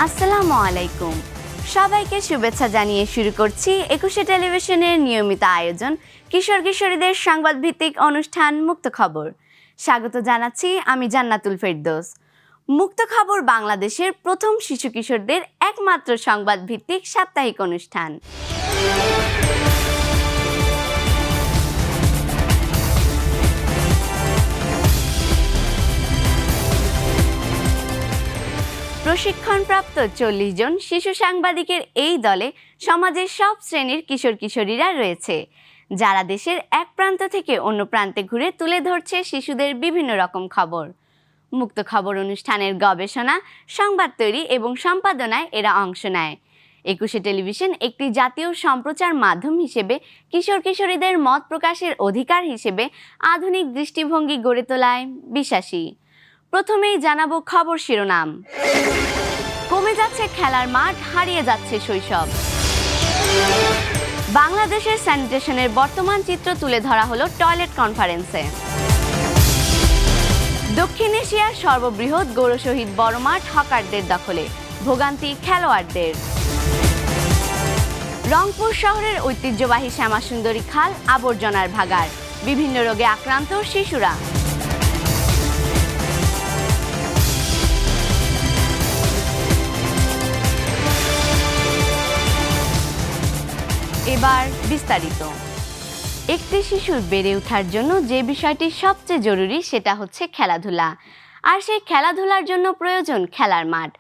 আসসালামু আলাইকুম, সবাইকে শুভেচ্ছা জানিয়ে শুরু করছি ২১শে টেলিভিশনের নিয়মিত আয়োজন কিশোর কিশোরীদের সংবাদ ভিত্তিক অনুষ্ঠান মুক্ত খবর। স্বাগত জানাচ্ছি আমি জান্নাতুল ফেরদৌস। মুক্ত খবর বাংলাদেশের প্রথম শিশু কিশোরদের একমাত্র সংবাদ ভিত্তিক সাপ্তাহিক অনুষ্ঠান। প্রশিক্ষণপ্রাপ্ত ৪০ জন শিশু সাংবাদিকের এই দলে সমাজের সব শ্রেণীর কিশোর কিশোরীরা রয়েছে, যারা দেশের এক প্রান্ত থেকে অন্য প্রান্তে ঘুরে তুলে ধরছে শিশুদের বিভিন্ন রকম খবর। মুক্ত খবর অনুষ্ঠানের গবেষণা, সংবাদ তৈরি এবং সম্পাদনায় এরা অংশ নেয়। ২১শে টেলিভিশন একটি জাতীয় সম্প্রচার মাধ্যম হিসেবে কিশোর কিশোরীদের মত প্রকাশের অধিকার হিসেবে আধুনিক দৃষ্টিভঙ্গি গড়ে তোলায় বিশ্বাসী। প্রথমেই জানাবো খবর শিরোনাম। কমে যাচ্ছে খেলার মাঠ, হারিয়ে যাচ্ছে শৈশব। বাংলাদেশের স্যানিটেশনের বর্তমান চিত্র তুলে ধরা হলো টয়লেট কনফারেন্সে। দক্ষিণ এশিয়ার সর্ববৃহৎ গৌরশহীদ বড় মাঠ হকারদের দখলে, ভোগান্তি খেলোয়াড়দের। রংপুর শহরের ঐতিহ্যবাহী শ্যামাসুন্দরী খাল আবর্জনার ভাগাড়, বিভিন্ন রোগে আক্রান্ত শিশুরা। এবার বিস্তারিত। একটি শিশুর বেড়ে ওঠার জন্য যে বিষয়টি সবচেয়ে জরুরি সেটা হচ্ছে খেলাধুলা, আর সেই খেলাধুলার জন্য প্রয়োজন খেলার মাঠ।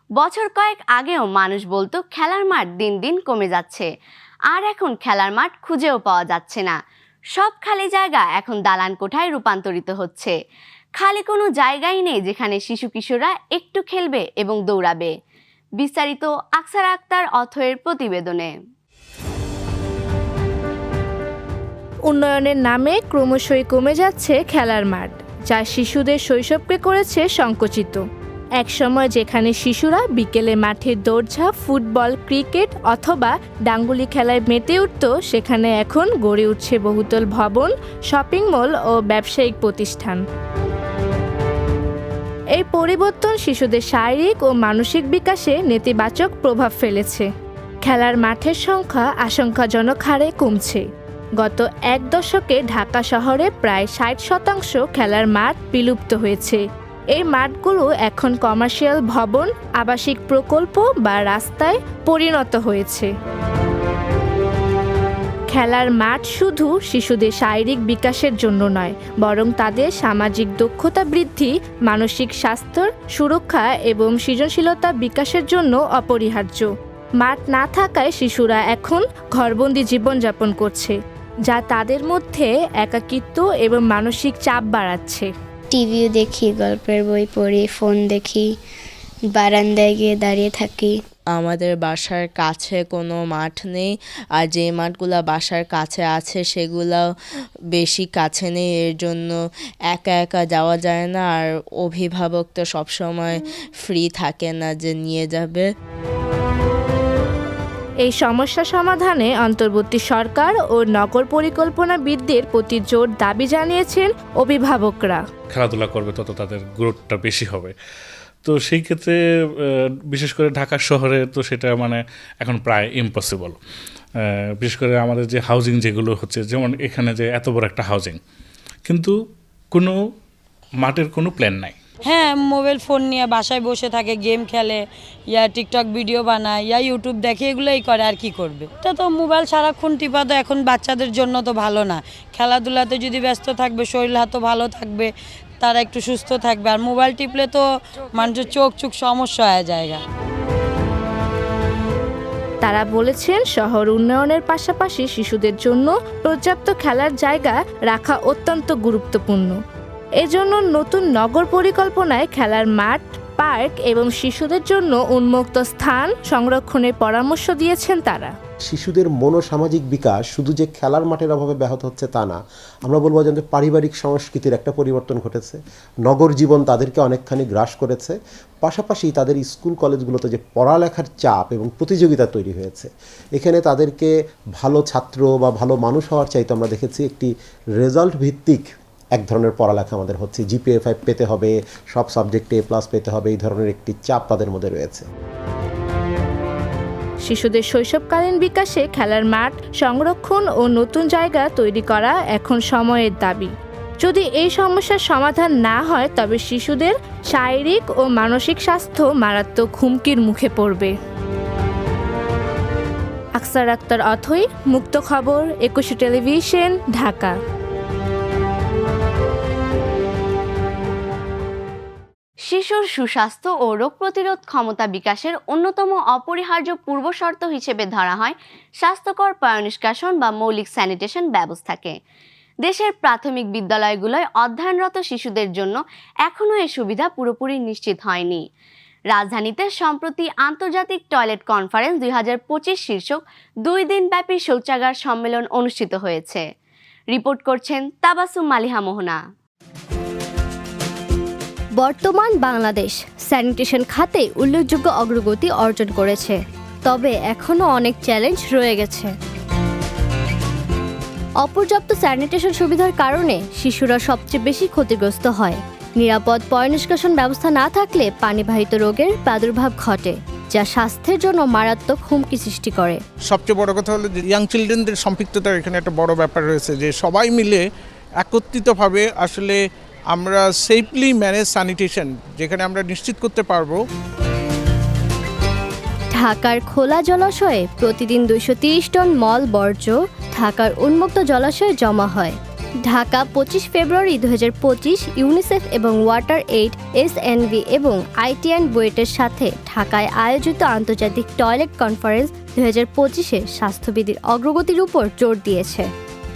বছর কয়েক আগেও মানুষ বলতো খেলার মাঠ দিন দিন কমে যাচ্ছে, আর এখন খেলার মাঠ খুঁজেও পাওয়া যাচ্ছে না। সব খালি জায়গা এখন দালান কোঠায় রূপান্তরিত হচ্ছে। খালি কোনো জায়গাই নেই যেখানে শিশু কিশোররা একটু খেলবে এবং দৌড়াবে। বিস্তারিত আকসার আক্তার অথয়ের প্রতিবেদনে। উন্নয়নের নামে ক্রমশই কমে যাচ্ছে খেলার মাঠ, যা শিশুদের শৈশবকে করেছে সংকুচিত। একসময় যেখানে শিশুরা বিকেলে মাঠের দৌড়ঝাঁপ, ফুটবল, ক্রিকেট অথবা ডাঙ্গুলি খেলায় মেতে উঠত, সেখানে এখন গড়ে উঠছে বহুতল ভবন, শপিং মল ও ব্যবসায়িক প্রতিষ্ঠান। এই পরিবর্তন শিশুদের শারীরিক ও মানসিক বিকাশে নেতিবাচক প্রভাব ফেলেছে। খেলার মাঠের সংখ্যা আশঙ্কাজনক হারে কমছে। গত এক দশকে ঢাকা শহরে প্রায় ৬০% খেলার মাঠ বিলুপ্ত হয়েছে। এই মাঠগুলো এখন কমার্শিয়াল ভবন, আবাসিক প্রকল্প বা রাস্তায় পরিণত হয়েছে। খেলার মাঠ শুধু শিশুদের শারীরিক বিকাশের জন্য নয়, বরং তাদের সামাজিক দক্ষতা বৃদ্ধি, মানসিক স্বাস্থ্য সুরক্ষা এবং সৃজনশীলতা বিকাশের জন্য অপরিহার্য। মাঠ না থাকায় শিশুরা এখন ঘরবন্দি জীবনযাপন করছে, যা তাদের মধ্যে একাকিত্ব এবং মানসিক চাপ বাড়াচ্ছে। টিভিও দেখি, গল্পের বই পড়ি, ফোন দেখি, বারান্দায় গিয়ে দাঁড়িয়ে থাকি। আমাদের বাসার কাছে কোনো মাঠ নেই, আর যে মাঠগুলো বাসার কাছে আছে সেগুলো বেশি কাছে নেই, এর জন্য একা একা যাওয়া যায় না, আর অভিভাবক তো সবসময় ফ্রি থাকে না যে নিয়ে যাবে। এই সমস্যা সমাধানে অন্তর্বর্তী সরকার ও নগর পরিকল্পনাবিদদের প্রতি জোর দাবি জানিয়েছেন অভিভাবকরা। খেলাধুলা করবে তত তাদের গ্রোথটা বেশি হবে। তো সেই ক্ষেত্রে বিশেষ করে ঢাকা শহরে তো সেটা এখন প্রায় ইম্পসিবল। বিশেষ করে আমাদের যে হাউজিং যেগুলো হচ্ছে, যেমন এখানে যে এত বড় একটা হাউজিং, কিন্তু কোনো মাঠের কোনো প্ল্যান নাই। হ্যাঁ, মোবাইল ফোন নিয়ে বাসায় বসে থাকে, গেম খেলে, ইয়া টিকটক ভিডিও বানায়, ইয়া ইউটিউব দেখে, এগুলোই করে, আর কি করবে। এটা তো মোবাইল সারাক্ষণ টিপা তো এখন বাচ্চাদের জন্য তো ভালো না। খেলাধুলাতে যদি ব্যস্ত থাকবে, শরীর হাতও ভালো থাকবে, তারা একটু সুস্থ থাকবে। আর মোবাইল টিপলে তো মানুষের চোখ সমস্যা হয়ে যায়। তারা বলেছেন, শহর উন্নয়নের পাশাপাশি শিশুদের জন্য পর্যাপ্ত খেলার জায়গা রাখা অত্যন্ত গুরুত্বপূর্ণ। এজন্য নতুন নগর পরিকল্পনায় খেলার মাঠ, পার্ক এবং শিশুদের জন্য উন্মুক্ত স্থান সংরক্ষণের পরামর্শ দিয়েছেন তারা। শিশুদের মনোসামাজিক বিকাশ শুধু যে খেলার মাঠের অভাবে ব্যাহত হচ্ছে তা না, আমরা বলবো যে পারিবারিক সংস্কৃতির একটা পরিবর্তন ঘটেছে। নগর জীবন তাদেরকে অনেকখানি গ্রাস করেছে। পাশাপাশি তাদের স্কুল কলেজগুলোতে যে পড়ালেখার চাপ এবং প্রতিযোগিতা তৈরি হয়েছে, এখানে তাদেরকে ভালো ছাত্র বা ভালো মানুষ হওয়ার চাইতে আমরা দেখেছি একটি রেজাল্ট ভিত্তিক এক ধরনের পড়ালেখা আমাদের হচ্ছে। GPA 5 পেতে হবে, সব সাবজেক্টে A+ পেতে হবে, এই ধরনের একটি চাপ তাদের মধ্যে রয়েছে। শিশুদের শৈশবকালীন বিকাশে খেলার মাঠ সংরক্ষণ ও নতুন জায়গা তৈরি করা এখন সময়ের দাবি। যদি এই সমস্যার সমাধান না হয় তবে শিশুদের শারীরিক ও মানসিক স্বাস্থ্য মারাত্মক হুমকির মুখে পড়বে। আকসার আক্তার অথই, মুক্ত খবর, 21 টেলিভিশন, ঢাকা। শিশুর সুস্বাস্থ্য ও রোগ প্রতিরোধ ক্ষমতা বিকাশের অন্যতম অপরিহার্য পূর্বশর্ত হিসেবে ধরা হয় স্বাস্থ্যকর পয়ঃনিষ্কাশন বা মৌলিক স্যানিটেশন ব্যবস্থাকে। দেশের প্রাথমিক বিদ্যালয়গুলোয় অধ্যয়নরত শিশুদের জন্য এখনও এই সুবিধা পুরোপুরি নিশ্চিত হয়নি। রাজধানীতে সম্প্রতি আন্তর্জাতিক টয়লেট কনফারেন্স 2025 শীর্ষক 2 দিনব্যাপী শৌচাগার সম্মেলন অনুষ্ঠিত হয়েছে। রিপোর্ট করছেন তাবাসসুম মালিহা মোহনা। বর্তমান বাংলাদেশ স্যানিটেশন খাতে উল্লেখযোগ্য অগ্রগতি অর্জন করেছে, তবে এখনও অনেক চ্যালেঞ্জ রয়ে গেছে। অপর্যাপ্ত স্যানিটেশন সুবিধার কারণে শিশুরা সবচেয়ে বেশি ক্ষতিগ্রস্ত হয়। নিরাপদ পয়ঃনিষ্কাশন ব্যবস্থা না থাকলে পানিবাহিত রোগের প্রাদুর্ভাব ঘটে, যা স্বাস্থ্যের জন্য মারাত্মক হুমকি সৃষ্টি করে। সবচেয়ে বড় কথা হলো যে ইয়াং চিলড্রেনদের সম্পৃক্ততার এখানে একটা বড় ব্যাপার রয়েছে, যে সবাই মিলে একত্রিতভাবে আসলে আমরা সেফলি ম্যানেজ স্যানিটেশন, যেখানে আমরা নিশ্চিত করতে পারবো। ঢাকার খোলা জলাশয়ে প্রতিদিন 230 টন মল বর্জ্য ঢাকার উন্মুক্ত জলাশয়ে জমা হয়। ঢাকা 25 ফেব্রুয়ারি 2025 ইউনিসেফ এবং ওয়াটার এইড SNV এবং ITN বুয়েটের সাথে ঢাকায় আয়োজিত আন্তর্জাতিক টয়লেট কনফারেন্স 2025-এ স্বাস্থ্যবিধির অগ্রগতির উপর জোর দিয়েছে।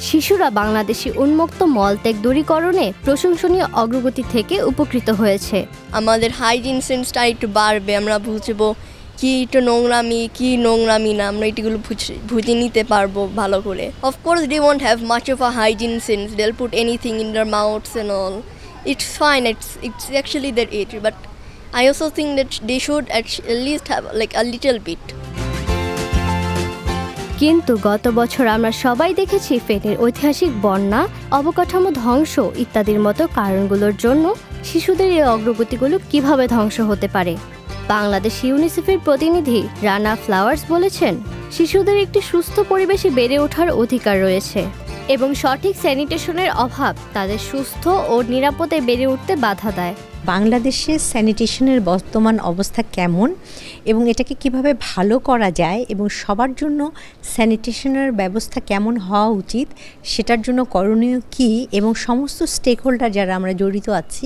শিশুরা বাংলাদেশি উন্মুক্ত মলত্যাগ দূরীকরণে প্রশংসনীয় অগ্রগতি থেকে উপকৃত হয়েছে। আমাদের হাইজিন সেন্সটা একটু বাড়বে, আমরা বুঝবো কি একটু নোংরামি কি নোংরামি না, আমরা এটিগুলো বুঝে নিতে পারবো ভালো করে। Of course they won't have much of a hygiene sense, they'll put anything in their mouths and all. It's fine, it's actually their age, but I also think that they should at least have like a little bit. কিন্তু গত বছর আমরা সবাই দেখেছি ফেনীর ঐতিহাসিক বন্যা, অবকাঠামো ধ্বংস ইত্যাদির মতো কারণগুলোর জন্য শিশুদের এই অগ্রগতিগুলো কিভাবে ধ্বংস হতে পারে। বাংলাদেশ ইউনিসেফের প্রতিনিধি রানা ফ্লাওয়ার্স বলেছেন, শিশুদের একটি সুস্থ পরিবেশে বেড়ে ওঠার অধিকার রয়েছে এবং সঠিক স্যানিটেশনের অভাব তাদের সুস্থ ও নিরাপদে বেড়ে উঠতে বাধা দেয়। বাংলাদেশে স্যানিটেশনের বর্তমান অবস্থা কেমন এবং এটাকে কিভাবে ভালো করা যায় এবং সবার জন্য স্যানিটেশনের ব্যবস্থা কেমন হওয়া উচিত সেটার জন্য করণীয় কী এবং সমস্ত স্টেক হোল্ডার যারা আমরা জড়িত আছি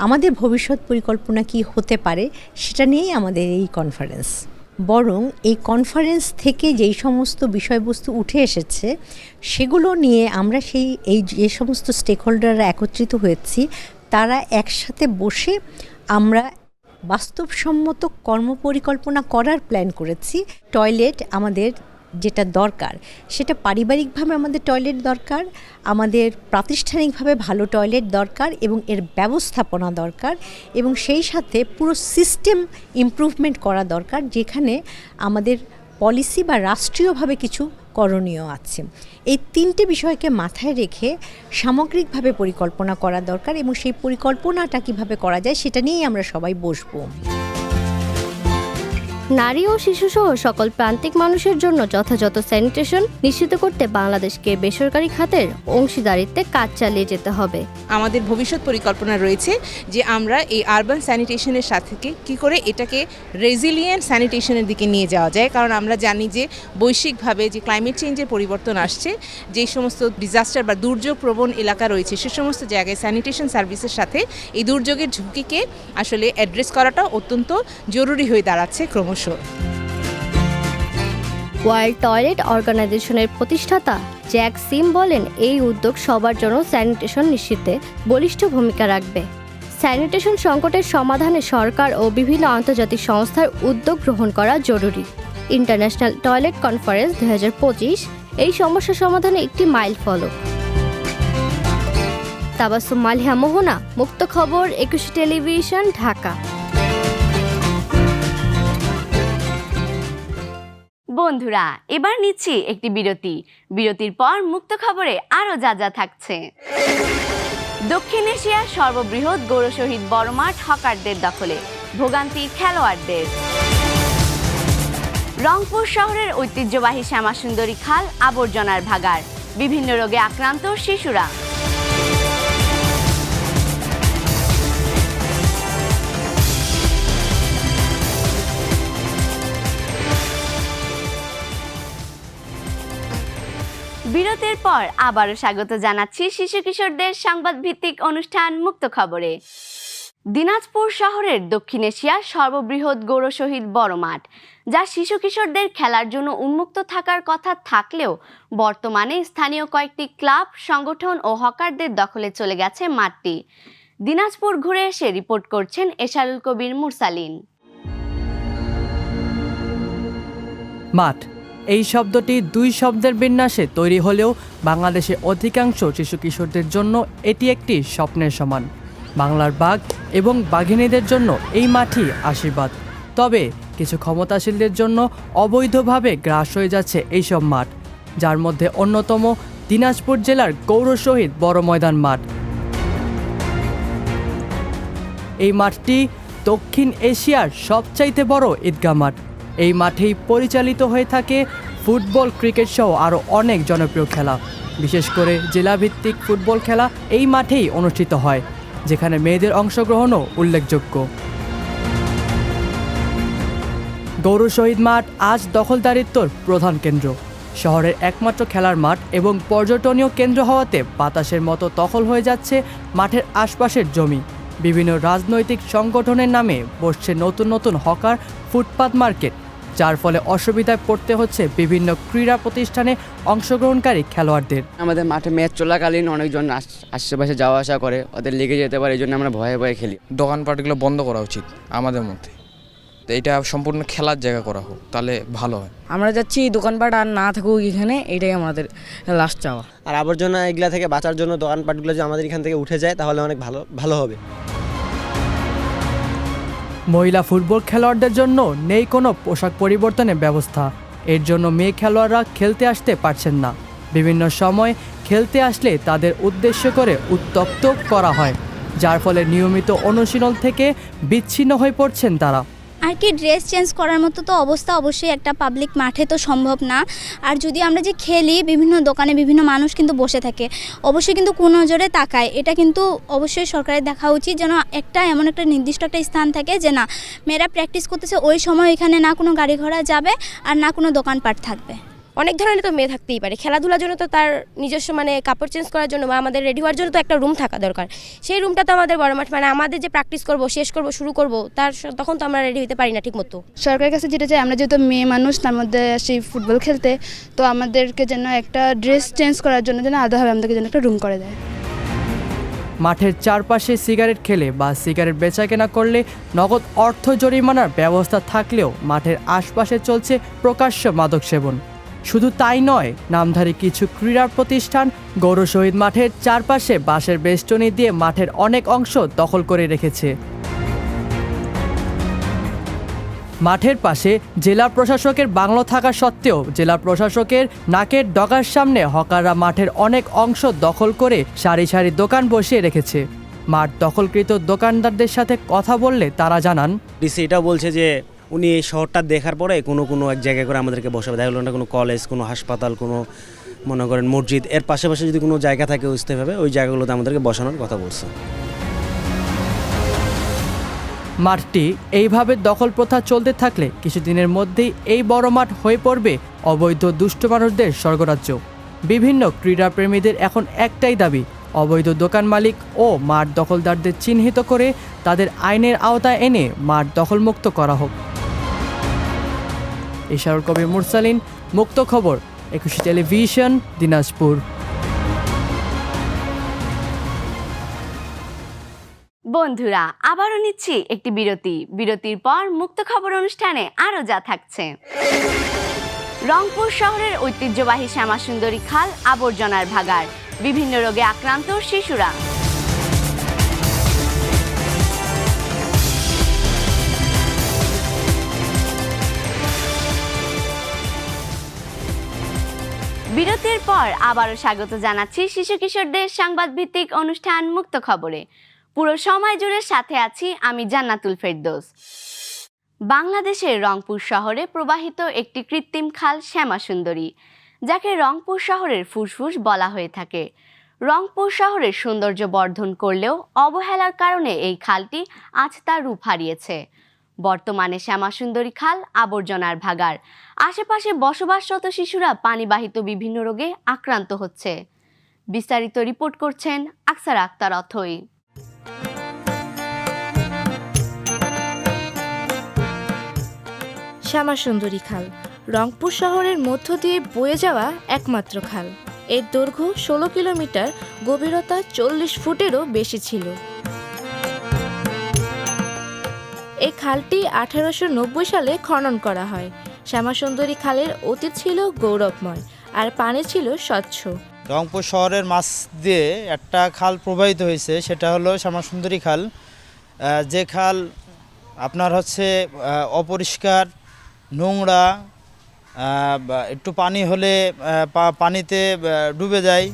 আমাদের ভবিষ্যৎ পরিকল্পনা কি হতে পারে সেটা নিয়েই আমাদের এই কনফারেন্স। বরং এই কনফারেন্স থেকে যেই সমস্ত বিষয়বস্তু উঠে এসেছে সেগুলো নিয়ে আমরা যে সমস্ত স্টেক হোল্ডাররা একত্রিত হয়েছি তারা একসাথে বসে আমরা বাস্তবসম্মত কর্মপরিকল্পনা করার প্ল্যান করেছি। টয়লেট আমাদের যেটা দরকার সেটা পারিবারিকভাবে আমাদের টয়লেট দরকার, আমাদের প্রাতিষ্ঠানিকভাবে ভালো টয়লেট দরকার এবং এর ব্যবস্থাপনা দরকার এবং সেই সাথে পুরো সিস্টেম ইমপ্রুভমেন্ট করা দরকার, যেখানে আমাদের পলিসি বা রাষ্ট্রীয়ভাবে কিছু করণীয় আছে। এই তিনটে বিষয়কে মাথায় রেখে সামগ্রিকভাবে পরিকল্পনা করা দরকার এবং সেই পরিকল্পনাটা কিভাবে করা যায় সেটা নিয়েই আমরা সবাই বসবো। নারী ও শিশুসহ সকল প্রান্তিক মানুষের জন্য যথাযথ স্যানিটেশন নিশ্চিত করতে বাংলাদেশকে বেসরকারি খাতের অংশীদারিত্বে কাজ চালিয়ে যেতে হবে। আমাদের ভবিষ্যৎ পরিকল্পনা রয়েছে যে আমরা এই আরবান স্যানিটেশনের সাথে কি করে এটাকে রেজিলিয়েন্ট স্যানিটেশনের দিকে নিয়ে যাওয়া যায়, কারণ আমরা জানি যে বৈশ্বিকভাবে যে ক্লাইমেট চেঞ্জের পরিবর্তন আসছে, যে সমস্ত ডিজাস্টার বা দুর্যোগ প্রবণ এলাকা রয়েছে সে সমস্ত জায়গায় স্যানিটেশন সার্ভিসের সাথে এই দুর্যোগের ঝুঁকিকে আসলে অ্যাড্রেস করাটা অত্যন্ত জরুরি হয়ে দাঁড়াচ্ছে ক্রমশ। ওয়ার্ল্ড টয়লেট অর্গানাইজেশনের প্রতিষ্ঠাতা জ্যাক সিম বলেন, এই উদ্যোগ সবার জন্য স্যানিটেশন নিশ্চিতে বলিষ্ঠ ভূমিকা রাখবে। স্যানিটেশন সংকটের সমাধানে সরকার ও বিভিন্ন আন্তর্জাতিক সংস্থার উদ্যোগ গ্রহণ করা জরুরি। ইন্টারন্যাশনাল টয়লেট কনফারেন্স 2025 এই সমস্যা সমাধানে একটি মাইল ফলক। তাবাসসুম মালিহা মোহনা, মুক্ত খবর, 21 টেলিভিশন, ঢাকা। বন্ধুরা, এবার নিচ্ছি একটি বিরতির পর মুক্ত খবরে আরো যা থাকছে। দক্ষিণ এশিয়ার সর্ববৃহৎ গৌরশহীদ বড় মাঠ হকারদের দখলে, ভোগান্তি খেলোয়াড়দের। রংপুর শহরের ঐতিহ্যবাহী শ্যামাসুন্দরী খাল আবর্জনার ভাগার, বিভিন্ন রোগে আক্রান্ত শিশুরা। বিরতির পর আবারও স্বাগত জানাচ্ছি শিশু কিশোরদের সংবাদ ভিত্তিক অনুষ্ঠান মুক্ত খবরে। দিনাজপুর শহরের দক্ষিণ এশিয়ার সর্ববৃহৎ গৌর শহীদ বড় মাঠ, যা শিশু কিশোরদের খেলার জন্য উন্মুক্ত থাকার কথা থাকলেও বর্তমানে স্থানীয় কয়েকটি ক্লাব, সংগঠন ও হকারদের দখলে চলে গেছে মাঠটি। দিনাজপুর ঘুরে এসে রিপোর্ট করছেন এশারুল কবির মুরসালিন। মাঠ এই শব্দটি দুই শব্দের বিন্যাসে তৈরি হলেও বাংলাদেশে অধিকাংশ শিশু কিশোরদের জন্য এটি একটি স্বপ্নের সমান। বাংলার বাঘ এবং বাঘিনীদের জন্য এই মাঠই আশীর্বাদ। তবে কিছু ক্ষমতাশীলদের জন্য অবৈধভাবে গ্রাস হয়ে যাচ্ছে এইসব মাঠ, যার মধ্যে অন্যতম দিনাজপুর জেলার গৌর শহীদ বড় ময়দান মাঠ। এই মাঠটি দক্ষিণ এশিয়ার সবচাইতে বড় ঈদগাহ মাঠ। এই মাঠেই পরিচালিত হয়ে থাকে ফুটবল, ক্রিকেট সহ আরও অনেক জনপ্রিয় খেলা। বিশেষ করে জেলাভিত্তিক ফুটবল খেলা এই মাঠেই অনুষ্ঠিত হয়, যেখানে মেয়েদের অংশগ্রহণও উল্লেখযোগ্য। গৌর শহীদ মাঠ আজ দখলদারিত্বর প্রধান কেন্দ্র। শহরের একমাত্র খেলার মাঠ এবং পর্যটনীয় কেন্দ্র হওয়াতে বাতাসের মতো দখল হয়ে যাচ্ছে মাঠের আশপাশের জমি। বিভিন্ন রাজনৈতিক সংগঠনের নামে বসছে নতুন নতুন হকার, ফুটপাত মার্কেট, যার ফলে অসুবিধায় পড়তে হচ্ছে বিভিন্ন ক্রীড়া প্রতিষ্ঠানে অংশগ্রহণকারী খেলোয়াড়দের। আমাদের মাঠে ম্যাচ চলাকালীন অনেকজন আশেপাশে যাওয়া আসা করে, ওদের লেগে যেতে পারে, এই জন্য আমরা ভয়ে ভয়ে খেলি। দোকানপাটগুলো বন্ধ করা উচিত আমাদের মধ্যে, তো এটা সম্পূর্ণ খেলার জায়গা করা হোক, তাহলে ভালো হয়। আমরা যাচ্ছি দোকানপাট আর না থাকুক এখানে, এটাই আমাদের লাস্ট চাওয়া। আর আবর্জনা এগুলা থেকে বাঁচার জন্য দোকানপাটগুলো যে আমাদের এখান থেকে উঠে যায় তাহলে অনেক ভালো হবে। মহিলা ফুটবল খেলোয়াড়দের জন্য নেই কোনো পোশাক পরিবর্তনের ব্যবস্থা। এর জন্য মেয়ে খেলোয়াড়রা খেলতে আসতে পারছেন না। বিভিন্ন সময় খেলতে আসলে তাদের উদ্দেশ্য করে উত্তপ্ত করা হয়, যার ফলে নিয়মিত অনুশীলন থেকে বিচ্ছিন্ন হয়ে পড়ছেন তারা। আর কি ড্রেস চেঞ্জ করার মতো তো অবস্থা অবশ্যই একটা পাবলিক মাঠে তো সম্ভব না। আর যদি আমরা যে খেলি, বিভিন্ন দোকানে বিভিন্ন মানুষ কিন্তু বসে থাকে, অবশ্যই কিন্তু কোন নজরে তাকায়। এটা কিন্তু অবশ্যই সরকারের দেখা উচিত, যেন এমন একটা নির্দিষ্ট একটা স্থান থাকে যে না, মেয়েরা প্র্যাকটিস করতেছে, ওই সময় এখানে না কোনো গাড়ি ঘোড়া যাবে আর না কোনো দোকানপাট থাকবে। অনেক ধরনের তো মেয়ে থাকতেই পারে, খেলাধুলার জন্য তো তার নিজস্ব কাপড় চেঞ্জ করার জন্য বা আমাদের রেডি হওয়ার জন্য তো একটা রুম থাকা দরকার। সেই রুমটা তো আমাদের বড় মাঠ, আমাদের যে প্র্যাকটিস করব, শেষ করব, শুরু করব, তখন তো আমরা রেডি হতে পারি না ঠিক মতো। সরকারের কাছে যেটা চাই, আমরা যেহেতু মেয়ে মানুষ, তার মধ্যে সেই ফুটবল খেলতে, তো আমাদেরকে যেন একটা ড্রেস চেঞ্জ করার জন্য যেন আলাদাভাবে আমাদেরকে যেন একটা রুম করে দেয়। মাঠের চারপাশে সিগারেট খেলে বা সিগারেট বেচাকেনা করলে নগদ অর্থ জরিমানার ব্যবস্থা থাকলেও মাঠের আশপাশে চলছে প্রকাশ্য মাদক সেবন। শুধু তাই নয়, নামধারী কিছু ক্রীড়া প্রতিষ্ঠান গৌর শহীদ মাঠের চারপাশে বাঁশের বেষ্টনী দিয়ে মাঠের অনেক অংশ দখল করে রেখেছে। মাঠের পাশে জেলা প্রশাসকের বাংলো থাকা সত্ত্বেও জেলা প্রশাসকের নাকের ডগার সামনে হকাররা মাঠের অনেক অংশ দখল করে সারি সারি দোকান বসিয়ে রেখেছে। মাঠ দখলকৃত দোকানদারদের সাথে কথা বললে তারা জানান, ডিসি এটাও বলছে যে উনি এই শহরটা দেখার পরে কোনো এক জায়গায় করে আমাদেরকে বসাবে। দেখা গেলো না কোনো কলেজ, কোনো হাসপাতাল, কোনো মনে করেন মসজিদ, এর পাশাপাশি যদি কোনো জায়গা থাকে স্থায়ীভাবে, ওই জায়গাগুলোতে আমাদেরকে বসানোর কথা বলছে। মাঠটি এইভাবে দখল প্রথা চলতে থাকলে কিছুদিনের মধ্যেই এই বড় মাঠ হয়ে পড়বে অবৈধ দুষ্ট মানুষদের স্বর্গরাজ্য। বিভিন্ন ক্রীড়াপ্রেমীদের এখন একটাই দাবি, অবৈধ দোকান মালিক ও মাঠ দখলদারদের চিহ্নিত করে তাদের আইনের আওতায় এনে মাঠ দখলমুক্ত করা হোক। এশারুল কবির মুরসালিন, মুক্ত খবর, 21 টেলিভিশন, দিনাজপুর। বন্ধুরা, আবারও নিচ্ছি একটি বিরতির পর মুক্ত খবর অনুষ্ঠানে আরও যা থাকছে। রংপুর শহরের ঐতিহ্যবাহী শ্যামাসুন্দরী খাল আবর্জনার ভাগার, বিভিন্ন রোগে আক্রান্ত শিশুরা। বিরতির পর আবারও স্বাগত জানাচ্ছি শিশু কিশোরদের সংবাদ ভিত্তিক অনুষ্ঠান মুক্ত খবরে। পুরো সময় জুড়ে সাথে আছি আমি জান্নাতুল ফেরদৌস। বাংলাদেশের রংপুর শহরে প্রবাহিত একটি কৃত্রিম খাল শ্যামাসুন্দরী, যাকে রংপুর শহরের ফুসফুস বলা হয়ে থাকে। রংপুর শহরের সৌন্দর্য বর্ধন করলেও অবহেলার কারণে এই খালটি আজ তার রূপ হারিয়েছে। বর্তমানে শ্যামাসুন্দরী খাল আবর্জনার ভাগাড়। আশেপাশে বসবাসরত শিশুরা পানিবাহিত বিভিন্ন রোগে আক্রান্ত হচ্ছে। বিস্তারিত রিপোর্ট করছেন আকসার আক্তার অথই। শ্যামাসুন্দরী খাল রংপুর শহরের মধ্য দিয়ে বয়ে যাওয়া একমাত্র খাল। এর দৈর্ঘ্য 16 কিলোমিটার, গভীরতা 40 ফুটেরও বেশি ছিল। এই খালটি 1890 সালে খনন করা হয়। শ্যামাসুন্দরী খালের অতীত ছিল গৌরবময়, আর পানি ছিল স্বচ্ছ। রংপুর শহরের মাছ দিয়ে একটা খাল প্রবাহিত হয়েছে, সেটা হলো শ্যামাসুন্দরী খাল। যে খাল আপনার হচ্ছে অপরিষ্কার, নোংরা, একটু পানি হলে পানিতে ডুবে যায়।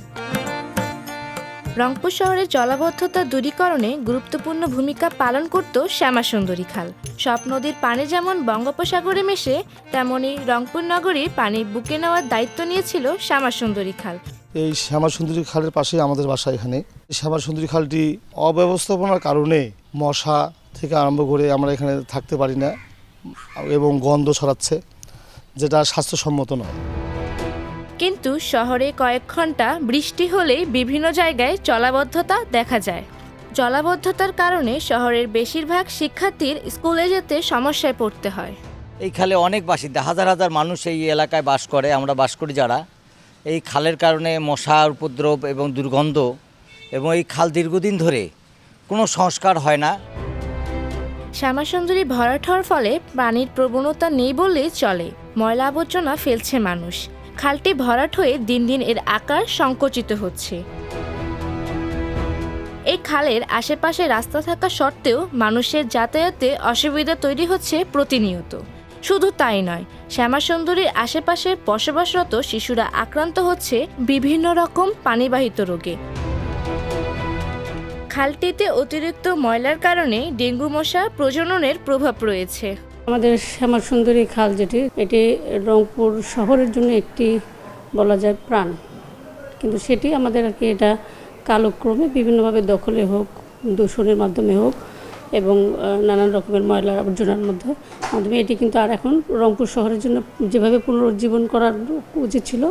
রংপুর শহরের জলাবদ্ধতা দূরীকরণে গুরুত্বপূর্ণ ভূমিকা পালন করত শ্যামাসুন্দরী খাল। সব নদীর পানি যেমন বঙ্গোপসাগরে মেশে, তেমনি রংপুর নগরীর পানি বুকে নেওয়ার দায়িত্ব নিয়েছিল শ্যামাসুন্দরী খাল। এই শ্যামাসুন্দরী খালের পাশেই আমাদের বাসা। এখানে শ্যামাসুন্দরী খালটি অব্যবস্থাপনার কারণে মশা থেকে আরম্ভ করে আমরা এখানে থাকতে পারি না এবং গন্ধ ছড়াচ্ছে, যেটা স্বাস্থ্যসম্মত নয়। কিন্তু শহরে কয়েক ঘন্টা বৃষ্টি হলেই বিভিন্ন জায়গায় জলাবদ্ধতা দেখা যায়। জলাবদ্ধতার কারণে শহরের বেশিরভাগ শিক্ষার্থীর স্কুলে যেতে সমস্যায় পড়তে হয়। এই খালে অনেক বাসিন্দা, হাজার হাজার মানুষ এই এলাকায় বাস করে, আমরা বাস করি যারা। এই খালের কারণে মশার উপদ্রব এবং দুর্গন্ধ, এবং এই খাল দীর্ঘদিন ধরে কোনো সংস্কার হয় না। শ্যামাসুন্দরী ভরাট হওয়ার ফলে পানির প্রবণতা নেই বললেই চলে। ময়লা আবর্জনা ফেলছে মানুষ। খালটি ভরাট হয়ে দিন দিন এর আকার সংকুচিত হচ্ছে। এই খালের আশেপাশে রাস্তা থাকা সত্ত্বেও মানুষের যাতায়াতে অসুবিধা তৈরি হচ্ছে প্রতিনিয়ত। শুধু তাই নয়, শ্যামাসুন্দরীর আশেপাশে বসবাসরত শিশুরা আক্রান্ত হচ্ছে বিভিন্ন রকম পানিবাহিত রোগে। খালটিতে অতিরিক্ত ময়লার কারণে ডেঙ্গু মশা প্রজননের প্রভাব রয়েছে। আমাদের শ্যামাসুন্দরী খাল যেটি, এটি রংপুর শহরের জন্য একটি বলা যায় প্রাণ, কিন্তু সেটি আমাদের আর কি এটা কালক্রমে বিভিন্নভাবে দখলে হোক, দূষণের মাধ্যমে হোক, এবং নানান রকমের ময়লা আবর্জনার মাধ্যমে এটি কিন্তু আর এখন রংপুর শহরের জন্য যেভাবে পুনরুজ্জীবন করার উচিত ছিল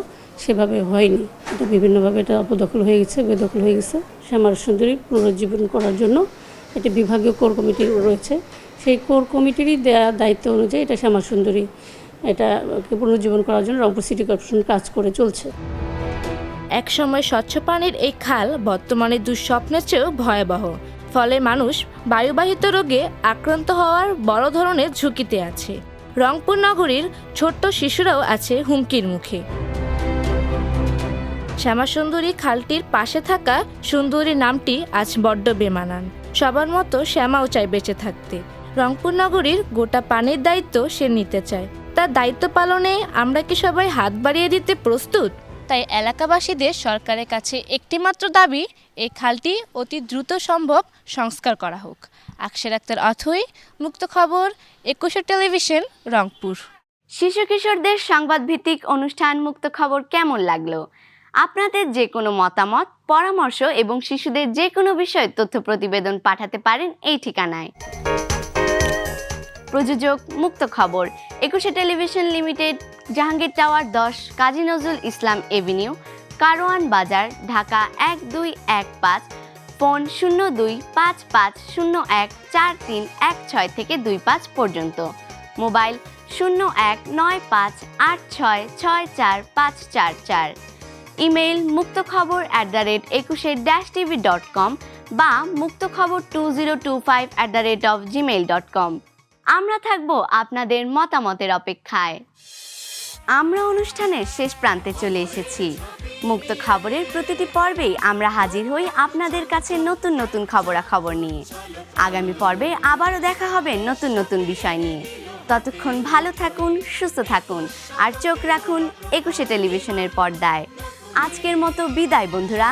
সেভাবে হয়নি। এটা বিভিন্নভাবে এটা অপদখল হয়ে গেছে, বেদখল হয়ে গেছে। শ্যামাসুন্দরী পুনরুজ্জীবন করার জন্য এটি বিভাগীয় কোর কমিটি রয়েছে। সেই কোর কমিটিরই দেওয়া দায়িত্ব অনুযায়ী এটা শ্যামাসুন্দরী এটাকে পুনরুজ্জীবন করার জন্য রংপুর সিটি কর্পোরেশন কাজ করে চলছে। একসময় স্বচ্ছ পানির এই খাল বর্তমানে দুঃস্বপ্নের চেয়েও ভয়াবহ। ফলে মানুষ বায়ুবাহিত রোগে আক্রান্ত হওয়ার বড় ধরনের ঝুঁকিতে আছে। রংপুর নগরীর ছোট্ট শিশুরাও আছে হুমকির মুখে। শ্যামাসুন্দরী খালটির পাশে থাকা সুন্দরী নামটি আজ বড্ড বেমানান। সবার মতো শ্যামাও চায় বেঁচে থাকতে। রংপুর নগরীর গোটা পানির দায়িত্ব সে নিতে চায়। তার দায়িত্ব পালনে আমরা কি সবাই হাত বাড়িয়ে দিতে প্রস্তুত? তাই এলাকাবাসীদের সরকারের কাছে একটিমাত্র দাবি, এই খালটি অতি দ্রুত সম্ভব সংস্কার করা হোক। আকসার আক্তার অথই, মুক্ত খবর, 21 টেলিভিশন, রংপুর। শিশু কিশোরদের সংবাদভিত্তিক অনুষ্ঠান মুক্ত খবর কেমন লাগলো? আপনাদের যে কোনো মতামত, পরামর্শ এবং শিশুদের যে কোনো বিষয়ে তথ্য প্রতিবেদন পাঠাতে পারেন এই ঠিকানায়। প্রযোজক মুক্ত খবর, 21 television limited, Jahangir tower 10, Kazi Nazrul Islam Avenue, Karwan বাজার, ঢাকা 1215। ফোন 0255014316 থেকে 25 পর্যন্ত। মোবাইল 019586644544। ইমেইল muktokhabor@21tv.com বা muktokhabor2025@gmail.com। আমরা থাকব আপনাদের মতামতের অপেক্ষায়। আমরা অনুষ্ঠানের শেষ প্রান্তে চলে এসেছি। মুক্ত খবরের প্রতিটি পর্বেই আমরা হাজির হই আপনাদের কাছে নতুন নতুন খবরাখবর নিয়ে। আগামী পর্বে আবারও দেখা হবে নতুন নতুন বিষয় নিয়ে। ততক্ষণ ভালো থাকুন, সুস্থ থাকুন, আর চোখ রাখুন 21 টেলিভিশনের পর্দায়। আজকের মতো বিদায় বন্ধুরা।